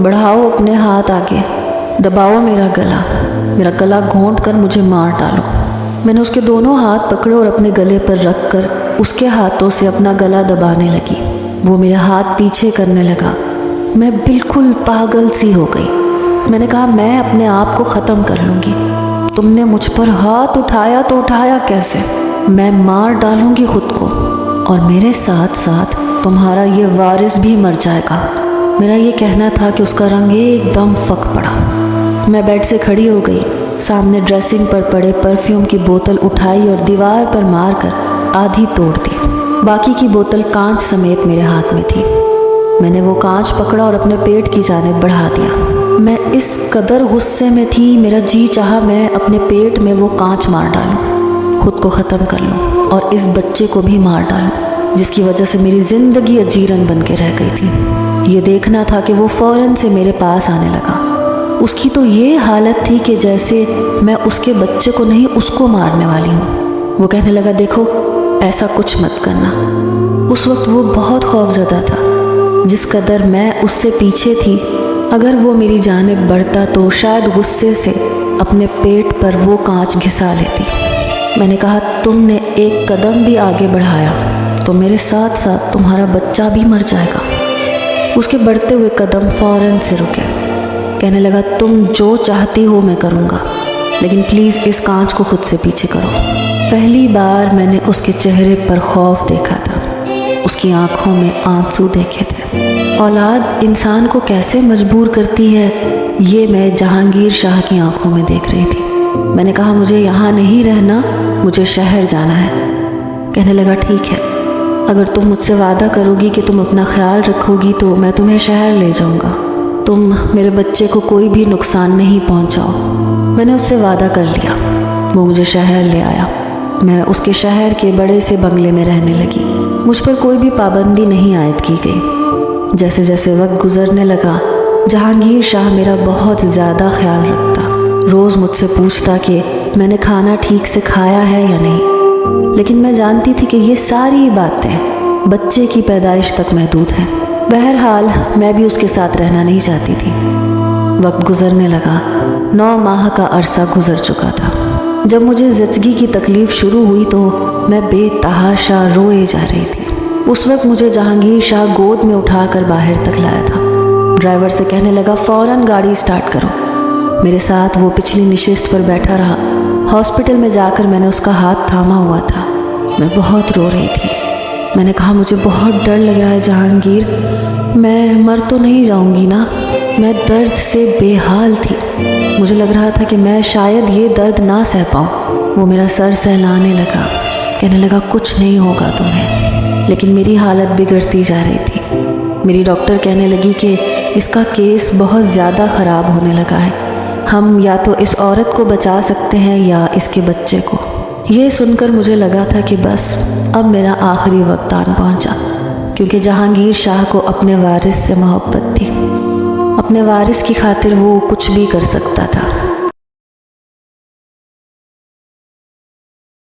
बढ़ाओ अपने हाथ आगे, दबाओ मेरा गला घोंट कर मुझे मार डालो। मैंने उसके दोनों हाथ पकड़े और अपने गले पर रख कर उसके हाथों से अपना गला दबाने लगी। वो मेरा हाथ पीछे करने लगा। मैं बिल्कुल पागल सी हो गई। मैंने कहा मैं अपने आप को ख़त्म कर लूँगी। तुमने मुझ पर हाथ उठाया तो उठाया कैसे? मैं मार डालूँगी खुद को और मेरे साथ साथ तुम्हारा ये वारिस भी मर जाएगा। मेरा ये कहना था कि उसका रंग एकदम फक पड़ा। मैं बेड से खड़ी हो गई, सामने ड्रेसिंग पर पड़े परफ्यूम की बोतल उठाई और दीवार पर मार कर आधी तोड़ दी। बाकी की बोतल कांच समेत मेरे हाथ में थी। मैंने वो कांच पकड़ा और अपने पेट की जानिब बढ़ा दिया। मैं इस कदर गुस्से में थी, मेरा जी चाहा मैं अपने पेट में वो कांच मार डालूं, खुद को ख़त्म कर लूं और इस बच्चे को भी मार डालूं जिसकी वजह से मेरी ज़िंदगी अजीरन बन के रह गई थी। ये देखना था कि वो फ़ौरन से मेरे पास आने लगा। उसकी तो ये हालत थी कि जैसे मैं उसके बच्चे को नहीं उसको मारने वाली हूँ। वो कहने लगा देखो ऐसा कुछ मत करना। उस वक्त वो बहुत खौफज़दा था। जिस कदर मैं उससे पीछे थी, अगर वो मेरी जानिब बढ़ता तो शायद गुस्से से अपने पेट पर वो कांच घिसा लेती। मैंने कहा तुमने एक कदम भी आगे बढ़ाया तो मेरे साथ साथ तुम्हारा बच्चा भी मर जाएगा। उसके बढ़ते हुए कदम फ़ौरन से रुके। कहने लगा तुम जो चाहती हो मैं करूँगा, लेकिन प्लीज़ इस कांच को खुद से पीछे करो। पहली बार मैंने उसके चेहरे पर खौफ देखा था, उसकी आंखों में आंसू देखे थे। औलाद इंसान को कैसे मजबूर करती है ये मैं जहांगीर शाह की आंखों में देख रही थी। मैंने कहा मुझे यहाँ नहीं रहना, मुझे शहर जाना है। कहने लगा ठीक है, अगर तुम मुझसे वादा करोगी कि तुम अपना ख्याल रखोगी तो मैं तुम्हें शहर ले जाऊँगा। तुम मेरे बच्चे को कोई भी नुकसान नहीं पहुँचाओ। मैंने उससे वादा कर लिया। वो मुझे शहर ले आया। मैं उसके शहर के बड़े से बंगले में रहने लगी। मुझ पर कोई भी पाबंदी नहीं आयद की गई। जैसे जैसे वक्त गुजरने लगा, जहांगीर शाह मेरा बहुत ज़्यादा ख्याल रखता। रोज़ मुझसे पूछता कि मैंने खाना ठीक से खाया है या नहीं, लेकिन मैं जानती थी कि ये सारी बातें बच्चे की पैदाइश तक महदूद हैं। बहरहाल मैं भी उसके साथ रहना नहीं चाहती थी। वक्त गुजरने लगा। 9 माह का अरसा गुजर चुका था। जब मुझे ज़चगी की तकलीफ़ शुरू हुई तो मैं बेतहाशा रोए जा रही थी। उस वक्त मुझे जहांगीर शाह गोद में उठाकर बाहर तक लाया था। ड्राइवर से कहने लगा फ़ौरन गाड़ी स्टार्ट करो। मेरे साथ वो पिछली नशिस्त पर बैठा रहा। हॉस्पिटल में जाकर मैंने उसका हाथ थामा हुआ था। मैं बहुत रो रही थी। मैंने कहा मुझे बहुत डर लग रहा है जहांगीर, मैं मर तो नहीं जाऊंगी ना? मैं दर्द से बेहाल थी। मुझे लग रहा था कि मैं शायद ये दर्द ना सह पाऊँ। वो मेरा सर सहलाने लगा। कहने लगा कुछ नहीं होगा तुम्हें। लेकिन मेरी हालत बिगड़ती जा रही थी। मेरी डॉक्टर कहने लगी कि इसका केस बहुत ज़्यादा ख़राब होने लगा है। हम या तो इस औरत को बचा सकते हैं या इसके बच्चे को। ये सुनकर मुझे लगा था कि बस अब मेरा आखिरी वक्त आन पहुंचा, क्योंकि जहांगीर शाह को अपने वारिस से मोहब्बत थी। अपने वारिस की खातिर वो कुछ भी कर सकता था।